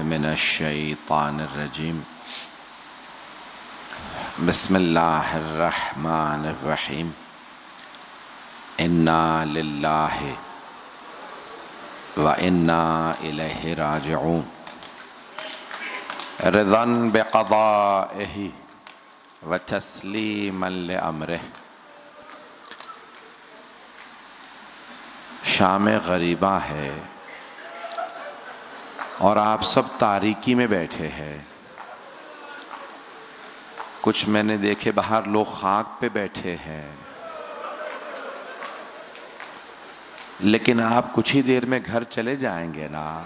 من الشیطان الرجیم بسم اللہ الرحمن الرحیم انا للہ وانا الیہ راجعون رضا بقضائہ وتسلیما لامرہ۔ شام غریبہ ہے اور آپ سب تاریکی میں بیٹھے ہیں۔ کچھ میں نے دیکھے باہر لوگ خاک پہ بیٹھے ہیں، لیکن آپ کچھ ہی دیر میں گھر چلے جائیں گے نا۔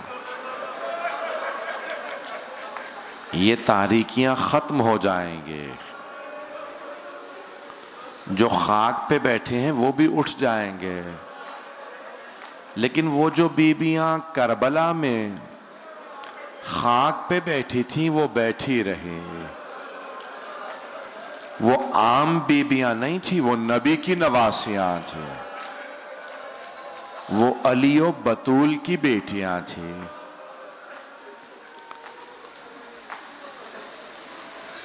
یہ تاریکیاں ختم ہو جائیں گے، جو خاک پہ بیٹھے ہیں وہ بھی اٹھ جائیں گے، لیکن وہ جو بیبیاں کربلا میں خاک پہ بیٹھی تھیں وہ بیٹھی رہی۔ وہ عام بیبیاں نہیں تھی، وہ نبی کی نواسیاں تھیں، وہ علی و بطول کی بیٹیاں تھیں۔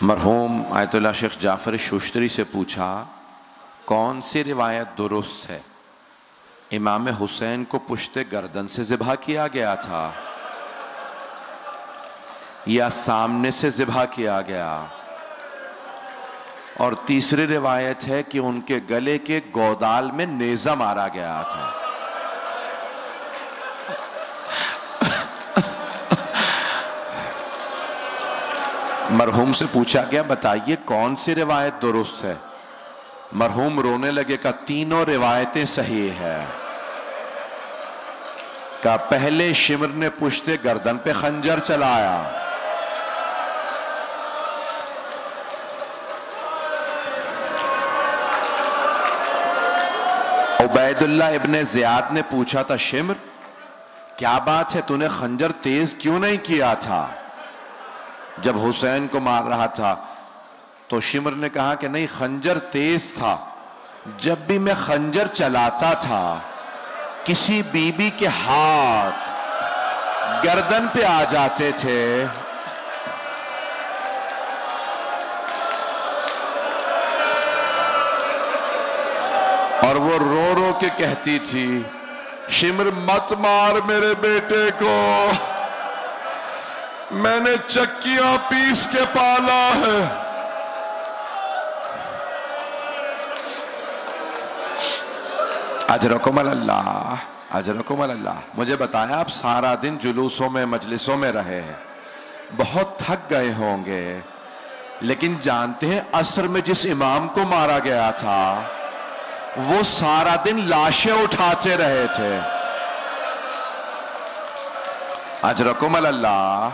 مرحوم آیت اللہ شیخ جعفر شوشتری سے پوچھا کون سی روایت درست ہے؟ امام حسین کو پشت گردن سے ذبح کیا گیا تھا یا سامنے سے ذبح کیا گیا؟ اور تیسری روایت ہے کہ ان کے گلے کے گودال میں نیزہ مارا گیا تھا۔ مرحوم سے پوچھا گیا بتائیے کون سی روایت درست ہے؟ مرحوم رونے لگے کہ تینوں روایتیں صحیح ہیں۔ کہ پہلے شمر نے پشت گردن پہ خنجر چلایا، عبید اللہ ابن زیاد نے پوچھا تھا شمر کیا بات ہے تو نے خنجر تیز کیوں نہیں کیا تھا جب حسین کو مار رہا تھا؟ تو شمر نے کہا کہ نہیں، خنجر تیز تھا، جب بھی میں خنجر چلاتا تھا کسی بی بی کے ہاتھ گردن پہ آ جاتے تھے، اور وہ رو رو کے کہتی تھی شمر مت مار میرے بیٹے کو، میں نے چکیاں پیس کے پالا ہے۔ اجرکم اللہ، اجرکم اللہ۔ مجھے بتایا آپ سارا دن جلوسوں میں مجلسوں میں رہے ہیں، بہت تھک گئے ہوں گے، لیکن جانتے ہیں عصر میں جس امام کو مارا گیا تھا وہ سارا دن لاشیں اٹھاتے رہے تھے۔ اجرکم اللہ۔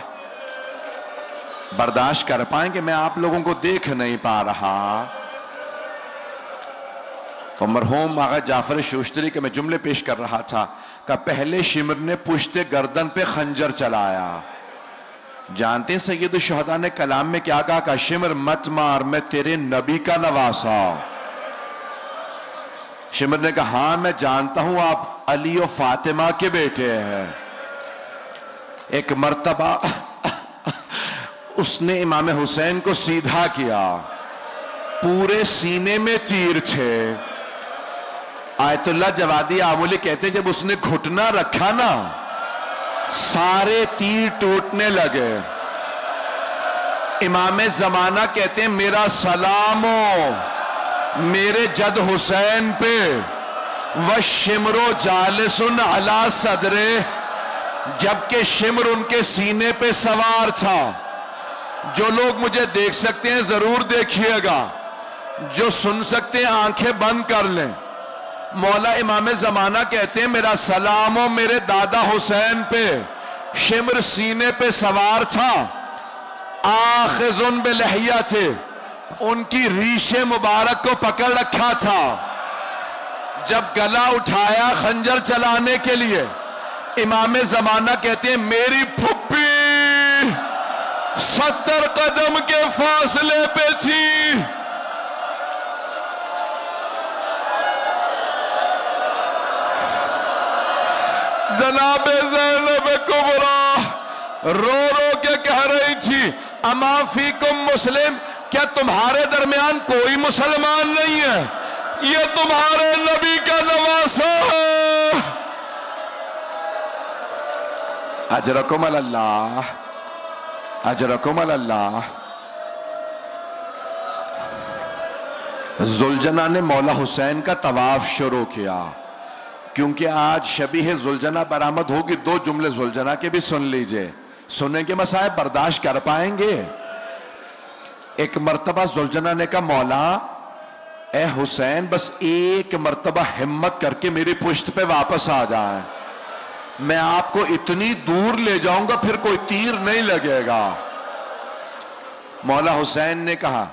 برداشت کر پائیں کہ میں آپ لوگوں کو دیکھ نہیں پا رہا؟ تو مرحوم آقا جعفر شوشتری کے میں جملے پیش کر رہا تھا کہ پہلے شمر نے پشت گردن پہ خنجر چلایا۔ جانتے ہیں سید الشہداء نے کلام میں کیا کہا کہ شمر مت مار، میں تیرے نبی کا نواسا۔ شمر نے کہا ہاں میں جانتا ہوں آپ علی و فاطمہ کے بیٹے ہیں۔ ایک مرتبہ اس نے امام حسین کو سیدھا کیا، پورے سینے میں تیر تھے۔ آیت اللہ جوادی آمولی کہتے ہیں جب اس نے گھٹنا رکھا نا سارے تیر ٹوٹنے لگے۔ امام زمانہ کہتے ہیں میرا سلام ہو میرے جد حسین پہ، وَالشِّمْرُ جَالِسٌ عَلَى صَدْرِهِ، جبکہ شمر ان کے سینے پہ سوار تھا۔ جو لوگ مجھے دیکھ سکتے ہیں ضرور دیکھیے گا، جو سن سکتے ہیں آنکھیں بند کر لیں۔ مولا امام زمانہ کہتے ہیں میرا سلام ہو میرے دادا حسین پہ، شمر سینے پہ سوار تھا، آخذن بلحیہ تھے، ان کی ریش مبارک کو پکڑ رکھا تھا۔ جب گلا اٹھایا خنجر چلانے کے لیے، امام زمانہ کہتے ہیں میری پھپھی 70 قدم کے فاصلے پہ تھی۔ جناب زینب کبریٰ رو رو یہ کہہ رہی تھی اما فیکم مسلم، کیا تمہارے درمیان کوئی مسلمان نہیں ہے؟ یہ تمہارے نبی کا نواسہ ہے۔ اجرکم اللہ، اجرکم اللہ۔ زلجنہ نے مولا حسین کا طواف شروع کیا، کیونکہ آج شبیہ زلجنہ برآمد ہوگی۔ دو جملے زلجنہ کے بھی سن لیجئے، سننے کے مصائب برداشت کر پائیں گے؟ ایک مرتبہ زلجنہ نے کہا مولا اے حسین بس ایک مرتبہ ہمت کر کے میری پشت پہ واپس آ جائیں، میں آپ کو اتنی دور لے جاؤں گا پھر کوئی تیر نہیں لگے گا۔ مولا حسین نے کہا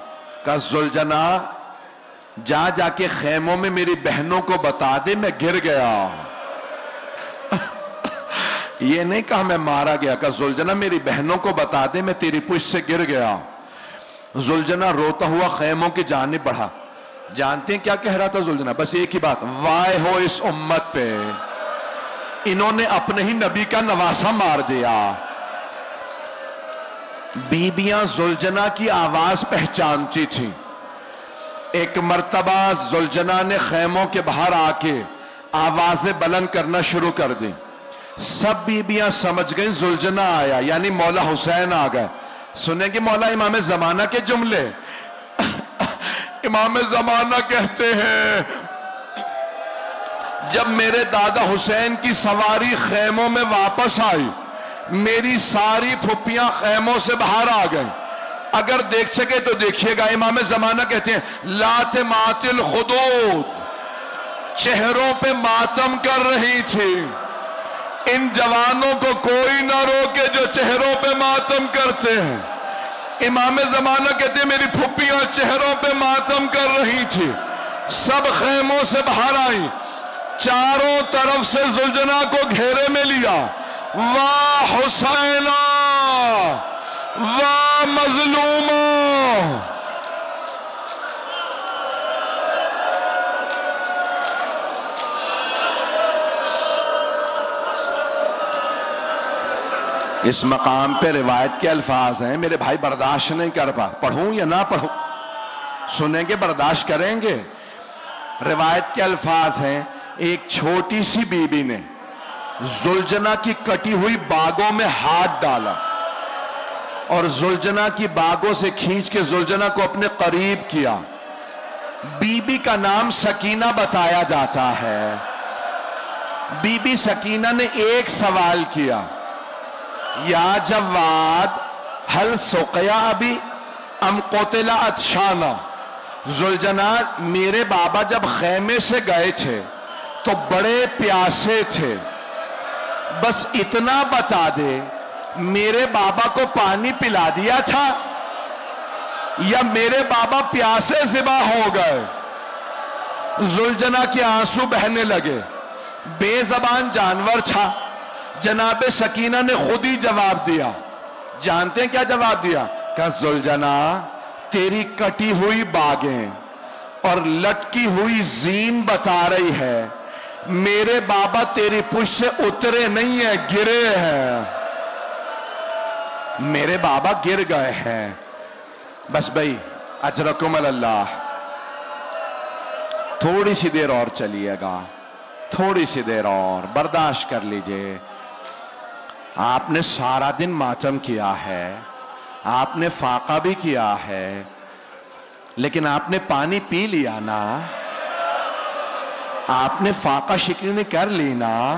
زلجنہ جا جا کے خیموں میں میری بہنوں کو بتا دے میں گر گیا۔ یہ نہیں کہا میں مارا گیا، کہا زلجنہ میری بہنوں کو بتا دے میں تیری پشت سے گر گیا۔ زلجنہ روتا ہوا خیموں کی جانب بڑھا۔ جانتے ہیں کیا کہہ رہا تھا زلجنہ؟ بس ایک ہی بات، وائے ہو اس امت پہ، انہوں نے اپنے ہی نبی کا نواسہ مار دیا۔ بیبیاں زلجنہ کی آواز پہچانتی تھیں۔ ایک مرتبہ زلجنہ نے خیموں کے باہر آ کے آوازیں بلند کرنا شروع کر دی۔ سب بیبیاں سمجھ گئیں زلجنہ آیا، یعنی مولا حسین آ گئے۔ سنیں گے مولا امام زمانہ کے جملے؟ امام زمانہ کہتے ہیں جب میرے دادا حسین کی سواری خیموں میں واپس آئی، میری ساری پھپھیاں خیموں سے باہر آ گئیں۔ اگر دیکھ سکے تو دیکھیے گا، امام زمانہ کہتے ہیں لاتمات الخدود، چہروں پہ ماتم کر رہی تھی۔ ان جوانوں کو کوئی نہ روکے جو چہروں پہ ماتم کرتے ہیں۔ امام زمانہ کہتے ہیں میری پھپھیاں چہروں پہ ماتم کر رہی تھی، سب خیموں سے باہر آئیں، چاروں طرف سے زلجنہ کو گھیرے میں لیا۔ واہ حسینہ، واہ مظلومہ۔ اس مقام پہ روایت کے الفاظ ہیں، میرے بھائی برداشت نہیں کر پا، پڑھوں یا نہ پڑھوں؟ سنیں گے برداشت کریں گے؟ روایت کے الفاظ ہیں ایک چھوٹی سی بی بی نے زلجنہ کی کٹی ہوئی باگوں میں ہاتھ ڈالا اور زلجنہ کی باگوں سے کھینچ کے زلجنہ کو اپنے قریب کیا۔ بی بی کا نام سکینہ بتایا جاتا ہے۔ بی بی سکینہ نے ایک سوال کیا، یا جواد حل سقیا ابی ام قتل عطشانا؟ زلجنہ میرے بابا جب خیمے سے گئے تھے تو بڑے پیاسے تھے، بس اتنا بتا دے میرے بابا کو پانی پلا دیا تھا یا میرے بابا پیاسے ذبح ہو گئے؟ زلجنہ کے آنسو بہنے لگے، بے زبان جانور تھا۔ جناب سکینہ نے خود ہی جواب دیا۔ جانتے ہیں کیا جواب دیا؟ کہ زلجنہ تیری کٹی ہوئی باگیں اور لٹکی ہوئی زین بتا رہی ہے میرے بابا تیری پشت سے اترے نہیں ہیں، گرے ہیں، میرے بابا گر گئے ہیں۔ بس بھائی اجرکم اللہ، تھوڑی سی دیر اور چلیے گا، تھوڑی سی دیر اور برداشت کر لیجئے۔ آپ نے سارا دن ماتم کیا ہے، آپ نے فاقہ بھی کیا ہے، لیکن آپ نے پانی پی لیا نا، آپ نے فاقہ شکنی کر لی نا،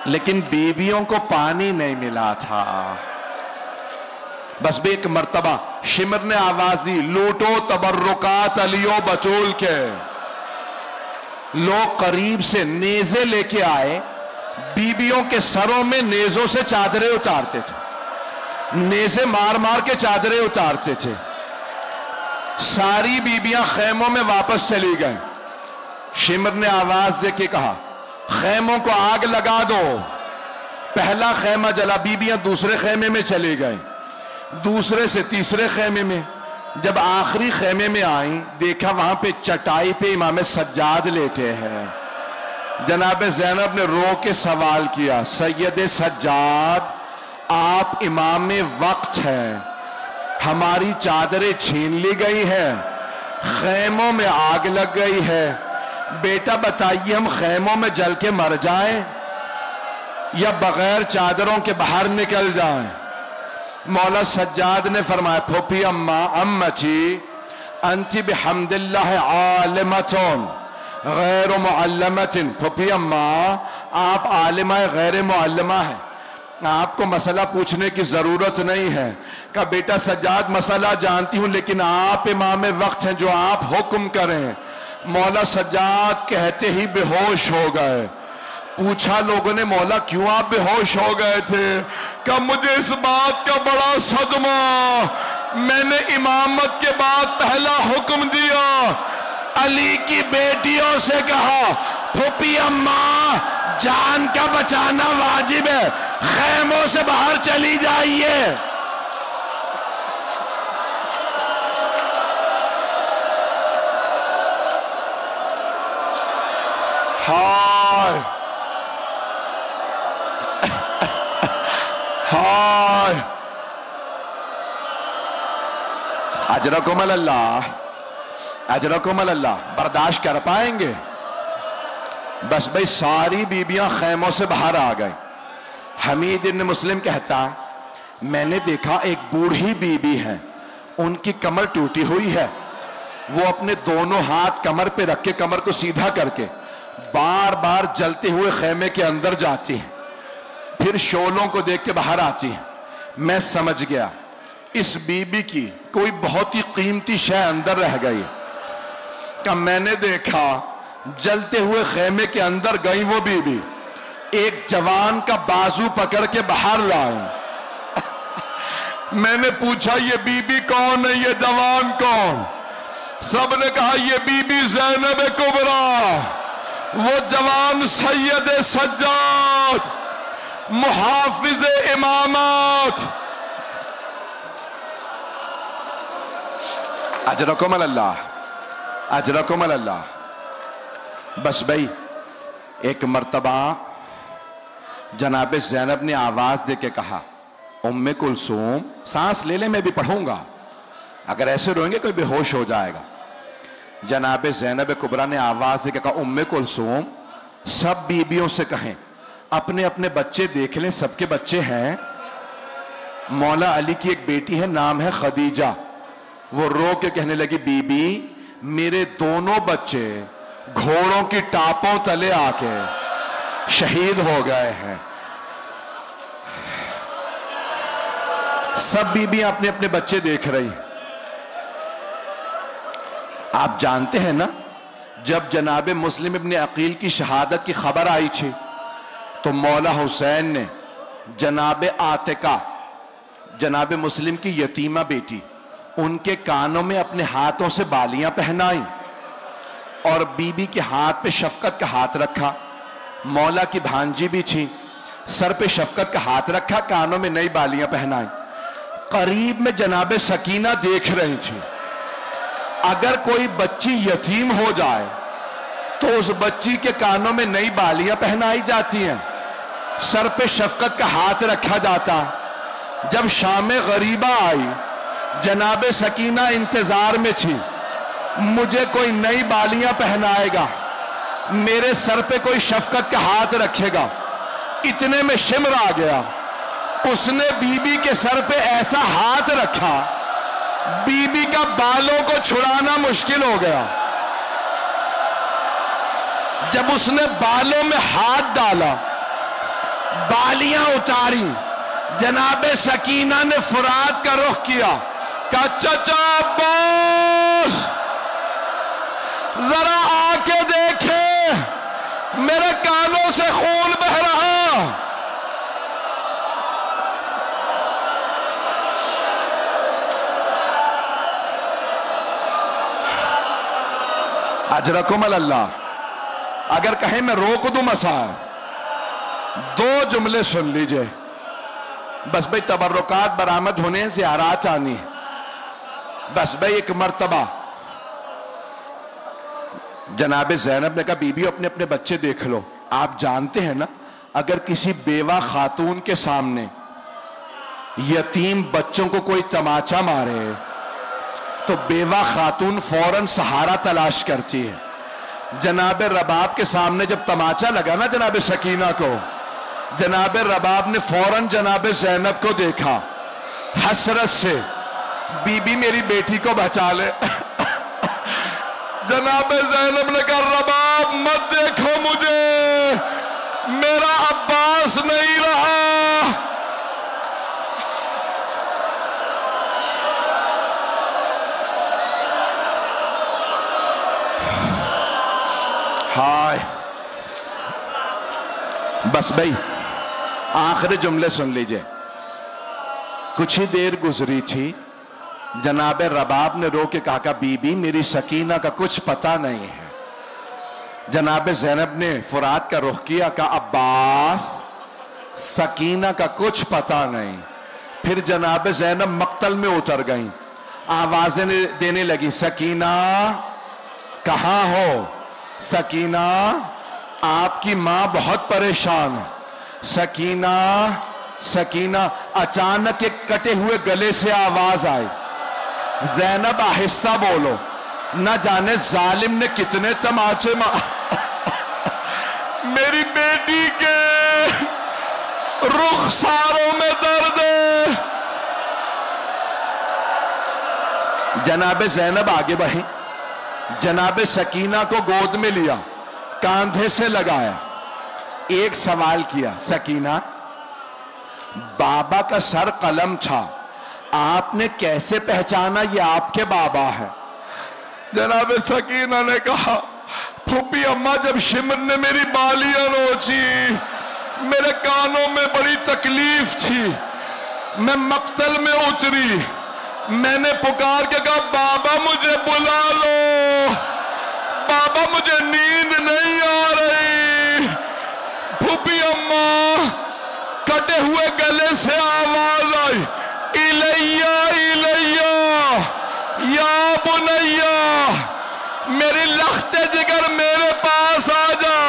لیکن بیویوں کو پانی نہیں ملا تھا۔ بس بھی ایک مرتبہ شمر نے آواز دی، لوٹو تبرکات علیو بطول کے۔ لوگ قریب سے نیزے لے کے آئے، بیویوں کے سروں میں نیزوں سے چادریں اتارتے تھے، نیزے مار مار کے چادریں اتارتے تھے۔ ساری بیویاں خیموں میں واپس چلی گئیں۔ شمر نے آواز دے کے کہا خیموں کو آگ لگا دو۔ پہلا خیمہ جلا، بیویاں دوسرے خیمے میں چلی گئیں، دوسرے سے تیسرے خیمے میں۔ جب آخری خیمے میں آئیں دیکھا وہاں پہ چٹائی پہ امام سجاد لیٹے ہیں۔ جناب زینب نے رو کے سوال کیا، سید سجاد آپ آپ امام وقت ہیں، ہماری چادریں چھین لی گئی ہیں، خیموں میں آگ لگ گئی ہے، بیٹا بتائیے ہم خیموں میں جل کے مر جائیں یا بغیر چادروں کے باہر نکل جائیں؟ مولا سجاد نے فرمایا پھوپھی امتی انتی بحمد اللہ عالمتون غیر معلمت، پھوپھی اماں آپ عالمہ غیر معلمہ ہیں، آپ کو مسئلہ پوچھنے کی ضرورت نہیں ہے۔ کہا بیٹا سجاد مسئلہ جانتی ہوں لیکن آپ امام وقت ہیں، جو آپ حکم کریں۔ مولا سجاد کہتے ہی بے ہوش ہو گئے۔ پوچھا لوگوں نے مولا کیوں آپ بے ہوش ہو گئے تھے؟ کہا مجھے اس بات کا بڑا صدمہ، میں نے امامت کے بعد پہلا حکم دیا، علی کی بیٹیوں سے کہا پھوپھی اماں جان کا بچانا واجب ہے، خیموں سے باہر چلی جائیے۔ ہائے ہائے اجرکم اللہ، اجرکم اللہ، برداشت کر پائیں گے؟ بس بھئی ساری بیبیاں خیموں سے باہر آ گئیں۔ حمید ابن مسلم کہتا میں نے دیکھا ایک بوڑھی بیوی ہے، ان کی کمر ٹوٹی ہوئی ہے، وہ اپنے دونوں ہاتھ کمر پہ رکھ کے کمر کو سیدھا کر کے بار بار جلتے ہوئے خیمے کے اندر جاتی ہیں، پھر شعلوں کو دیکھ کے باہر آتی ہیں۔ میں سمجھ گیا اس بیوی کی کوئی بہت ہی قیمتی شے اندر رہ گئی۔ کہ میں نے دیکھا جلتے ہوئے خیمے کے اندر گئی وہ بیوی، ایک جوان کا بازو پکڑ کے باہر لائیں۔ میں نے پوچھا یہ بیوی کون ہے، یہ جوان کون؟ سب نے کہا یہ بیوی زینب کبریٰ، وہ جوان سید سجاد، محافظ امامات۔ اجرکم اللہ، اجرکم اللہ۔ بس بھئی ایک مرتبہ جناب زینب نے آواز دے کے کہا ام کلثوم، سانس لے لے میں بھی پڑھوں گا، اگر ایسے روئیں گے کوئی بے ہوش ہو جائے گا۔ جناب زینب کبریٰ نے آواز دے کے کہا ام کلثوم سب بیبیوں سے کہیں اپنے اپنے بچے دیکھ لیں، سب کے بچے ہیں۔ مولا علی کی ایک بیٹی ہے، نام ہے خدیجہ، وہ رو کے کہنے لگی بی بی میرے دونوں بچے گھوڑوں کی ٹاپوں تلے آ کے شہید ہو گئے ہیں۔ سب بیبیاں اپنے اپنے بچے دیکھ رہی۔ آپ جانتے ہیں نا جب جناب مسلم ابن عقیل کی شہادت کی خبر آئی تھی تو مولا حسین نے جناب عاتقہ، جناب مسلم کی یتیمہ بیٹی، ان کے کانوں میں اپنے ہاتھوں سے بالیاں پہنائیں اور بی بی کے ہاتھ پہ شفقت کا ہاتھ رکھا۔ مولا کی بھانجی بھی تھی، سر پہ شفقت کا ہاتھ رکھا، کانوں میں نئی بالیاں پہنائیں۔ قریب میں جناب سکینہ دیکھ رہی تھی، اگر کوئی بچی یتیم ہو جائے تو اس بچی کے کانوں میں نئی بالیاں پہنائی جاتی ہیں، سر پہ شفقت کا ہاتھ رکھا جاتا۔ جب شام غریبہ آئی جناب سکینہ انتظار میں تھی، مجھے کوئی نئی بالیاں پہنائے گا، میرے سر پہ کوئی شفقت کا ہاتھ رکھے گا۔ اتنے میں شمر آ گیا، اس نے بی بی کے سر پہ ایسا ہاتھ رکھا بی بی کا بالوں کو چھڑانا مشکل ہو گیا۔ جب اس نے بالوں میں ہاتھ ڈالا، بالیاں اتاری، جناب سکینہ نے فرات کا رخ کیا، کہا چچا عباس ذرا آ کے دیکھے میرے کانوں سے خون بہ رہا۔ اجرکم اللہ۔ اگر کہیں میں روک دوں مسائل، دو جملے سن لیجئے بس بھئی، تبرکات برآمد ہونے، زیارات آنی ہے۔ بس بھئی ایک مرتبہ جناب زینب نے کہا بی بی اپنے اپنے بچے دیکھ لو۔ آپ جانتے ہیں نا اگر کسی بیوہ خاتون کے سامنے یتیم بچوں کو کوئی تماچا مارے تو بیوہ خاتون فوراً سہارا تلاش کرتی ہے. جناب رباب کے سامنے جب تماچا لگا نا جناب سکینہ کو، جناب رباب نے فوراً جناب زینب کو دیکھا، حسرت سے بی بی میری بیٹی کو بچا لے. جناب زینب نے کہا رباب مت دیکھو مجھے، میرا عباس نہیں رہا. ہائے بس بھائی آخری جملے سن لیجئے. کچھ ہی دیر گزری تھی، جناب رباب نے رو کے کہا کہ بی بی میری سکینہ کا کچھ پتہ نہیں ہے. جناب زینب نے فرات کا رخ کیا، کہا عباس سکینہ کا کچھ پتہ نہیں. پھر جناب زینب مقتل میں اتر گئیں، آوازیں دینے لگی، سکینہ کہاں ہو؟ سکینہ آپ کی ماں بہت پریشان ہے. سکینہ سکینہ. اچانک ایک کٹے ہوئے گلے سے آواز آئی، زینب آہستہ بولو، نہ جانے ظالم نے کتنے تماچے میری بیٹی کے رخساروں میں درد ہے. جناب زینب آگے بڑھی، جناب سکینہ کو گود میں لیا، کاندھے سے لگایا، ایک سوال کیا، سکینہ بابا کا سر قلم تھا، آپ نے کیسے پہچانا یہ آپ کے بابا ہے؟ جناب سکینہ نے کہا پھوپھی اماں جب شمر نے میری بالیاں نوچی میرے کانوں میں بڑی تکلیف تھی، میں مقتل میں اتری، میں نے پکار کے کہا بابا مجھے بلا لو، بابا مجھے نیند نہیں آ رہی. پھوپھی اماں کٹے ہوئے گلے سے آواز آئی، الیہ الیہ یا بنیہ، میری لخت جگر میرے پاس آ جا.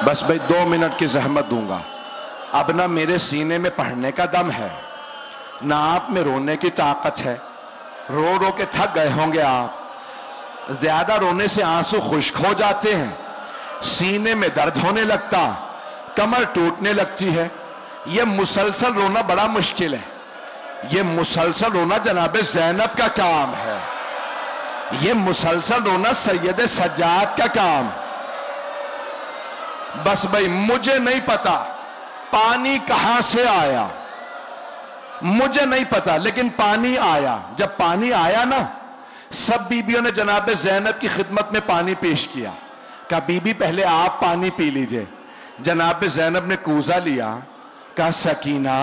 بس بھائی 2 منٹ کی زحمت دوں گا. اب نہ میرے سینے میں پڑھنے کا دم ہے، نہ آپ میں رونے کی طاقت ہے. رو رو کے تھک گئے ہوں گے آپ، زیادہ رونے سے آنسو خشک ہو جاتے ہیں، سینے میں درد ہونے لگتا، کمر ٹوٹنے لگتی ہے. یہ مسلسل رونا بڑا مشکل ہے. یہ مسلسل رونا جناب زینب کا کام ہے، یہ مسلسل رونا سید سجاد کا کام ہے. بس بھائی مجھے نہیں پتا پانی کہاں سے آیا، مجھے نہیں پتا، لیکن پانی آیا. جب پانی آیا نا، سب بیبیوں نے جناب زینب کی خدمت میں پانی پیش کیا. کہا بی بی پہلے آپ پانی پی لیجئے. جناب زینب نے کوزہ لیا، کہا سکینہ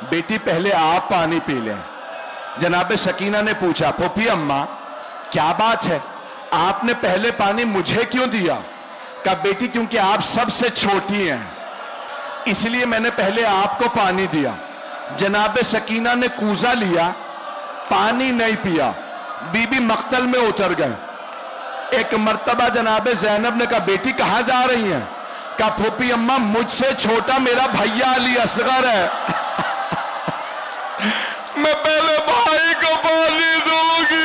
بیٹی پہلے آپ پانی پی لیں. جناب سکینہ نے پوچھا پھوپھی اماں کیا بات ہے، آپ نے پہلے پانی مجھے کیوں دیا؟ کہا بیٹی کیونکہ آپ سب سے چھوٹی ہیں، اس لیے میں نے پہلے آپ کو پانی دیا. جناب سکینہ نے کوزہ لیا، پانی نہیں پیا، بی بی مقتل میں اتر گئے. ایک مرتبہ جناب زینب نے کہا بیٹی کہاں جا رہی ہیں؟ کہا پھوپھی اماں مجھ سے چھوٹا میرا بھیا علی اصغر ہے، میں پہلے بھائی کو پانی دوں گی.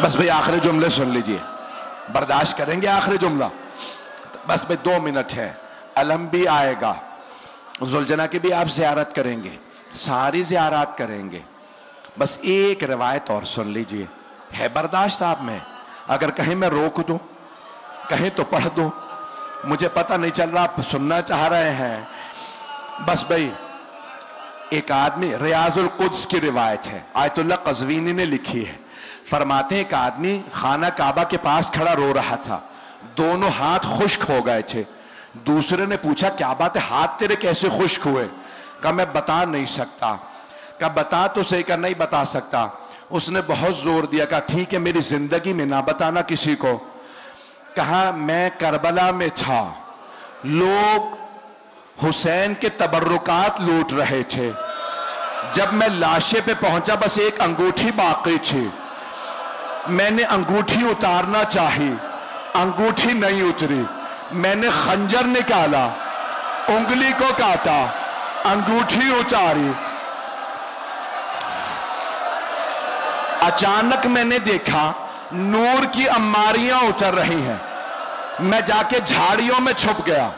بس بھئی آخری جملے سن لیجئے، برداشت کریں گے آخری جملہ؟ بس بھئی 2 منٹ ہے. علم بھی آئے گا، زلجنہ کی بھی آپ زیارت کریں گے، ساری زیارات کریں گے. بس ایک روایت اور سن لیجئے، ہے برداشت آپ میں؟ اگر کہیں میں روک دوں، کہیں تو پڑھ دوں، مجھے پتہ نہیں چل رہا آپ سننا چاہ رہے ہیں. بس بھئی ایک آدمی، ریاض القدس کی روایت ہے، آیت اللہ قزوینی نے لکھی ہے، فرماتے ہیں ایک آدمی خانہ کعبہ کے پاس کھڑا رو رہا تھا، دونوں ہاتھ خشک ہو گئے تھے. دوسرے نے پوچھا کیا بات ہے, ہاتھ تیرے کیسے خشک ہوئے؟ کہا میں بتا نہیں سکتا. کہا بتا تو صحیح. کہا نہیں بتا سکتا. اس نے بہت زور دیا. کہا ٹھیک ہے میری زندگی میں نہ بتانا کسی کو. کہا میں کربلا میں تھا, لوگ حسین کے تبرکات لوٹ رہے تھے. جب میں لاشے پہ پہنچا بس ایک انگوٹھی باقی تھی. میں نے انگوٹھی اتارنا چاہی, انگوٹھی نہیں اتری. میں نے خنجر نکالا, انگلی کو کاٹا, انگوٹھی اتاری. اچانک میں نے دیکھا نور کی اماریاں اتر رہی ہیں. میں جا کے جھاڑیوں میں چھپ گیا.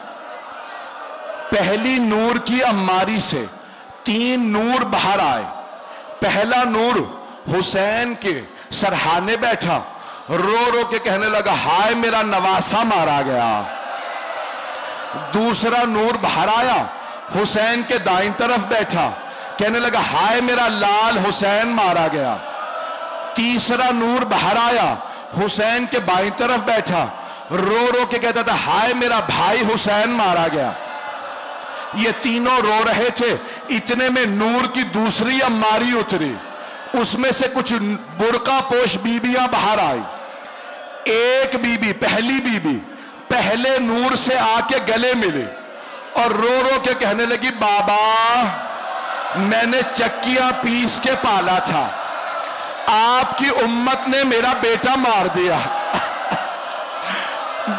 پہلی نور کی اماری سے 3 نور باہر آئے. پہلا نور حسین کے سرہانے بیٹھا, رو رو کے کہنے لگا ہائے میرا نواسا مارا گیا. دوسرا نور باہر آیا, حسین کے دائیں طرف بیٹھا, کہنے لگا ہائے میرا لال حسین مارا گیا. تیسرا نور باہر آیا, حسین کے بائیں طرف بیٹھا, رو رو کے کہتا تھا ہائے میرا بھائی حسین مارا گیا. یہ تینوں رو رہے تھے. اتنے میں نور کی دوسری اماری اتری. اس میں سے کچھ برقع پوش بیبیاں باہر آئی. ایک بی بی, پہلی بی بی پہلے نور سے آ کے گلے ملی اور رو رو کے کہنے لگی بابا میں نے چکیاں پیس کے پالا تھا, آپ کی امت نے میرا بیٹا مار دیا.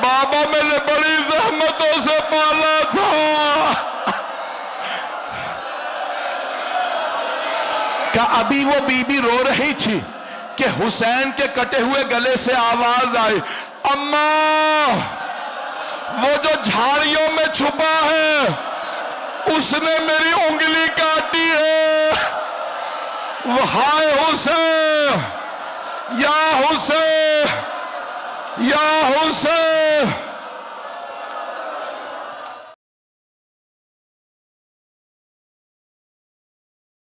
بابا میں نے بڑی زحمتوں سے پالا تھا. کہ ابھی وہ بی بی رو رہی تھی کہ حسین کے کٹے ہوئے گلے سے آواز آئی اماں وہ جو جھاڑیوں میں چھپا ہے اس نے میری انگلی کاٹی ہے. وہ ہائے حسین, یا حسین, یا